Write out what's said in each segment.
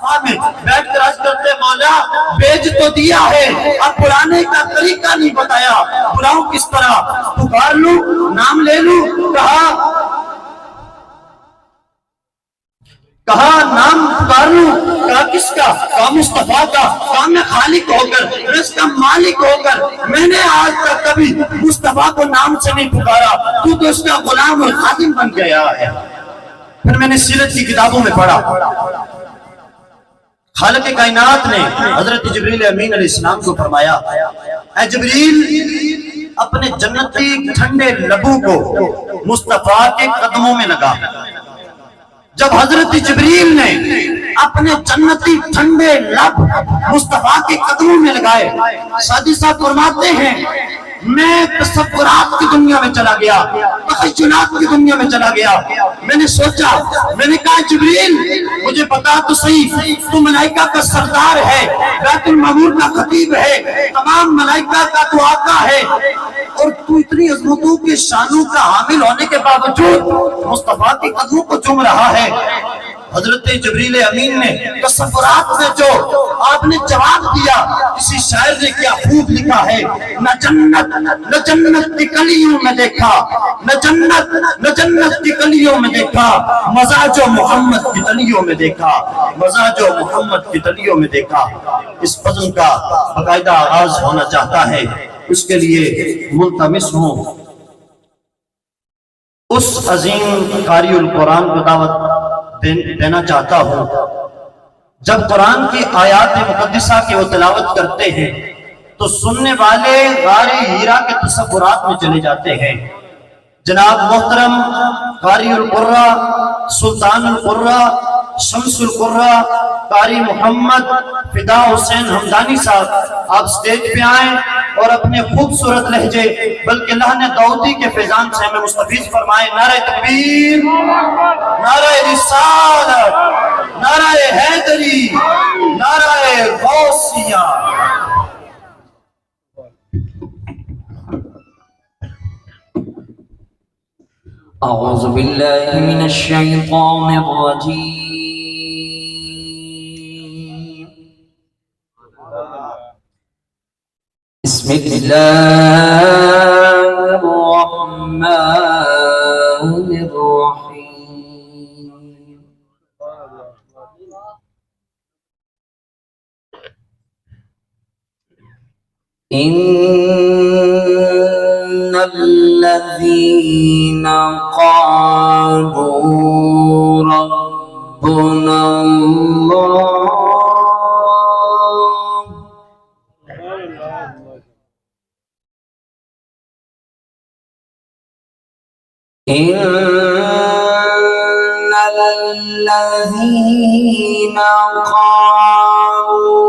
صفا میں بیٹھ کر عرض کرتے مولا بیچ تو دیا ہے اب بلانے کا طریقہ نہیں بتایا، بلاؤں کس طرح، پکار لوں نام لے لوں؟ کہا نام پکار لوں، کہا کس کا؟ کہا مصطفیٰ کا۔ کہا میں خالق ہو کر، میں اس کا مالک ہو کر میں نے آج تک کبھی مصطفیٰ کو نام سے نہیں پکارا، تو اس کا غلام اور خادم بن گیا ہے۔ پھر میں نے سیرت کی کتابوں میں پڑھا خالق کائنات نے حضرت جبریل امین علیہ السلام کو فرمایا اے جبریل اپنے جنتی ٹھنڈے لبوں کو مصطفیٰ کے قدموں میں لگا۔ جب حضرت جبریل نے اپنے جنتی ٹھنڈے لب مصطفیٰ کے قدموں میں لگائے، سادی صاحب فرماتے ہیں میں تصورات کی دنیا میں چلا گیا، تخیلات کی دنیا میں چلا گیا۔ میں نے سوچا، میں نے کہا جبریل مجھے بتا تو صحیح، تو ملائکہ کا سردار ہے، بیت المعمور کا خطیب ہے، تمام ملائکہ کا تو آقا ہے، اور تو اتنی عظمتوں کے شانوں کا حامل ہونے کے باوجود مصطفیٰ کے قدموں کو چوم رہا ہے۔ حضرت جبریل امین نے تصورات میں جو آپ نے جواب دیا، کسی شاعر نے کیا خوب لکھا ہے، نہ جنت کی کلیوں میں دیکھا، نہ جنت کی کلیوں میں دیکھا، مزہ جو محمد کی تلیوں میں دیکھا، مزہ جو محمد کی تلیوں میں دیکھا۔ اس فضل کا باقاعدہ آغاز ہونا چاہتا ہے، اس کے لیے ملتمس ہوں اس عظیم قاری القرآن کو دعوت دینا چاہتا ہوں۔ جب قرآن کی آیات مقدسہ کی وہ تلاوت کرتے ہیں تو سننے والے غار ہیرا کے تصورات میں چلے جاتے ہیں۔ جناب محترم قاری القرہ، سلطان القرہ، شمس القرہ قاری محمد فدا حسین حمدانی صاحب آپ سٹیج پہ آئیں اور اپنے خوبصورت لہجے بلکہ لہن داؤدی کے فیضان سے ہمیں مستفیض فرمائیں۔ نعرہ تکبیر، نعرہ رسالت، نعرہ حیدری، نعرہ غوثیہ۔ اعوذ باللہ من الشیطان الرجیم، بسم اللہ الرحمن الرحیم۔ ان الذین قالوا ربنا اللہ إن الذين قالوا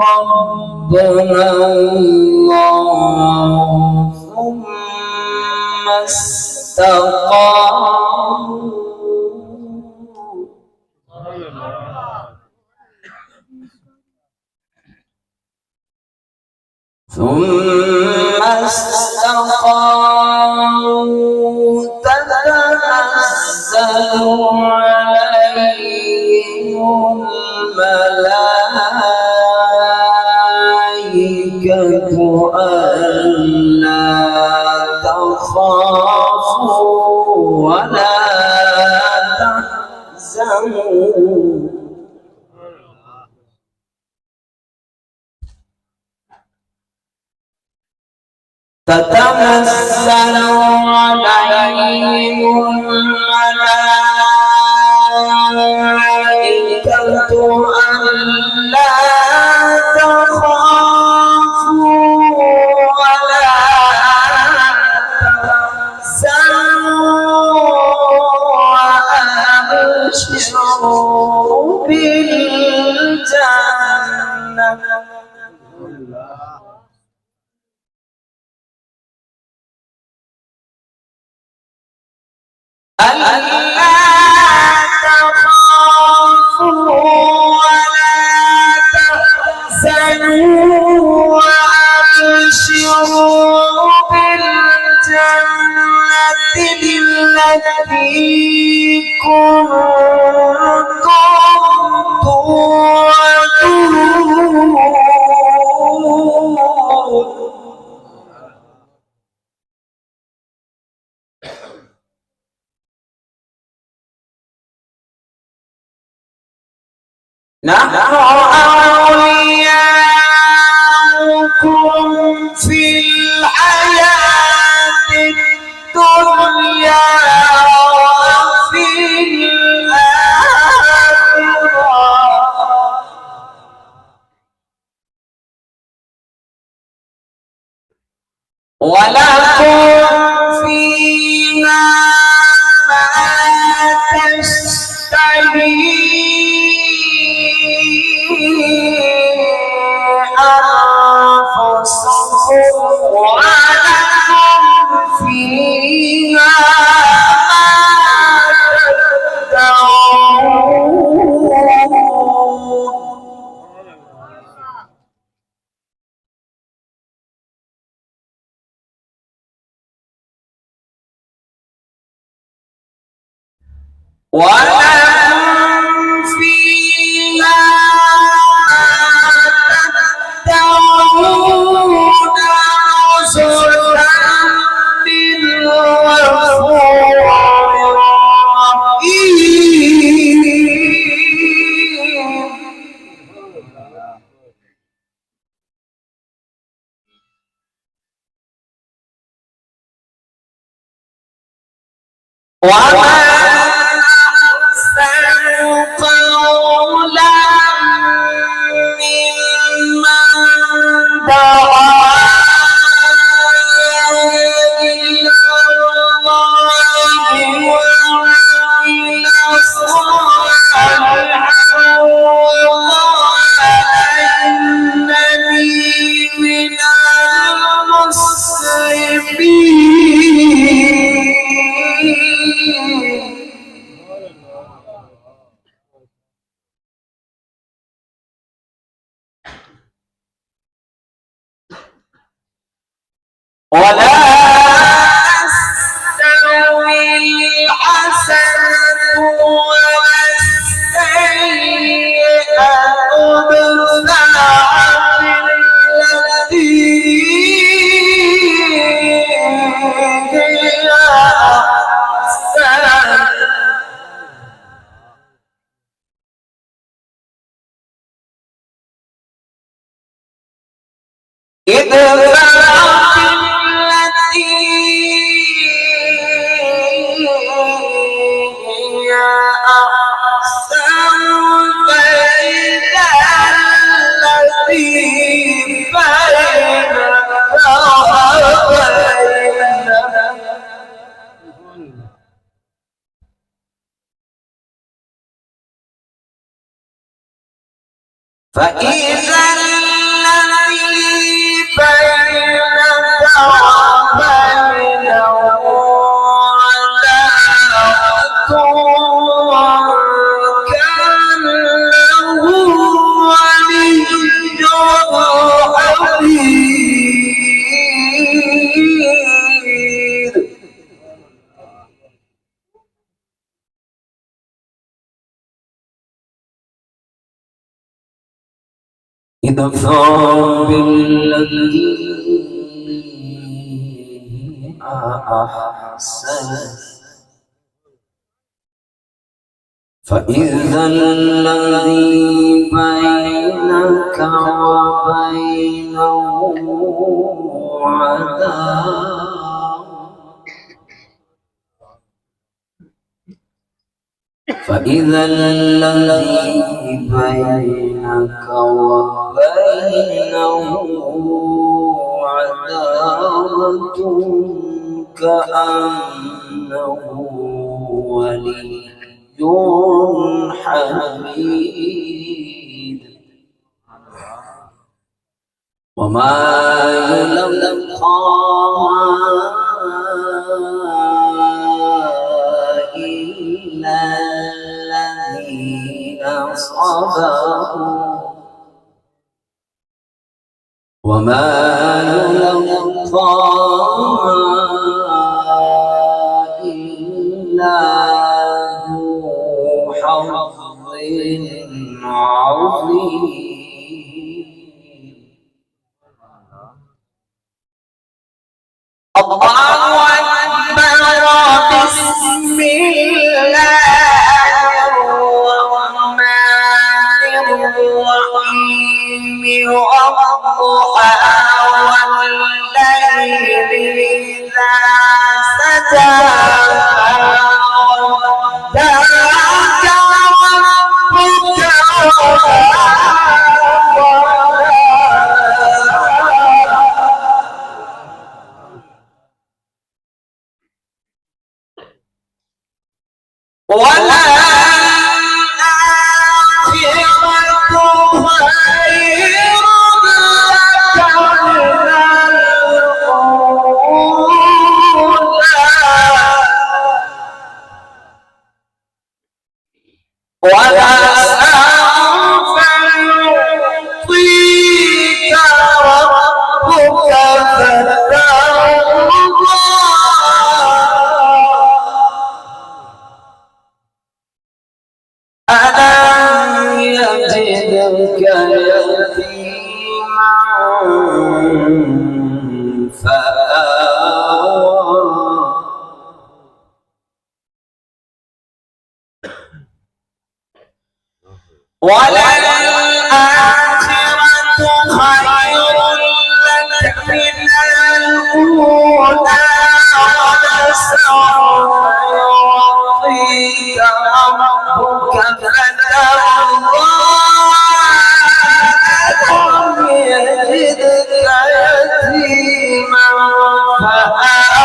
ربنا الله ثم استقاموا تتنزل عليهم الملائكة ألا تخافوا ولا تحزنوا تتنزل عليهم الملائكة ألا تخافوا ولا تحزنوا وأبشروا بالجنة ألا تخافوا ولا تحزنوا وأبشروا بالجنة التي كنتم نحن أولياؤكم في الحياة الدنيا وفي الآخرة ولكم فيها ما تشتهي أنفسكم ولكم فيها ما تدعون ولكم فيها تدعون نزلا من غفور رحيم وما أحسن قولا ممن دعا إلى الله وعمل صالحا وقال إنني من المسلمين ولا تستوي الحسنة ولا السيئة ادفع بالتي هي أحسن ادفع بالتي هي أحسن فإذا الذي بينك وبينه فإذا الذي بينك وبينه عداوة كأنه ولي حميد ادفع بالتي أحسن فإذا الذي بينك وبينه عداوة فإذا الذي بينك وبينه عداوة كأنه ولي حميد وما يلقاها إلا الذين صبروا وما يلقاها إلا ذو حظ عظيم الله أكبر بسم الله الرحمن الرحيم والضحى والليل إذا سجى ودعك ربك ولسوف يعطيك ربك فترضى ألم يجدك يتيما فآوى وللآخرة خير لك من الأولى ولسوف يعطيك ربك فترضى ألم يجدك يتيما فآوى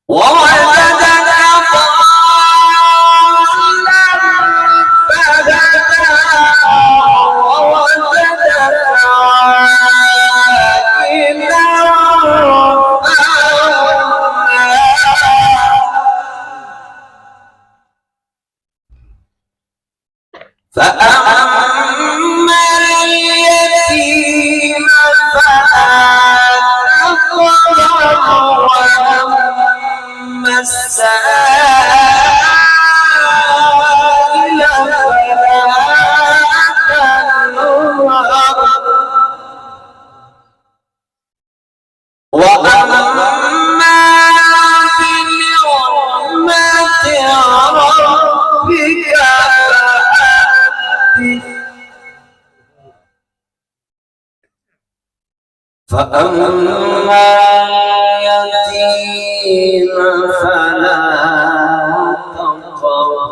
ووجدك ضالا فهدى ووجدك عائلا فأما اليتيم فلا تقهر وأما السائل فلا تنهر وأما بنعمة ربك فأما اليتيم فلا تقهر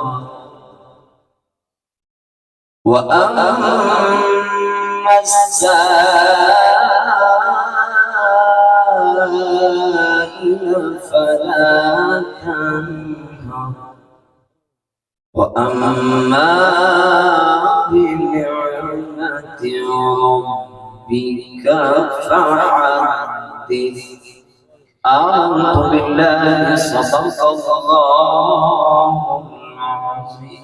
وأما السائل فلا تنهر وأما بنعمة ربك فحدث. أعوذ بالله صدق الله العظيم.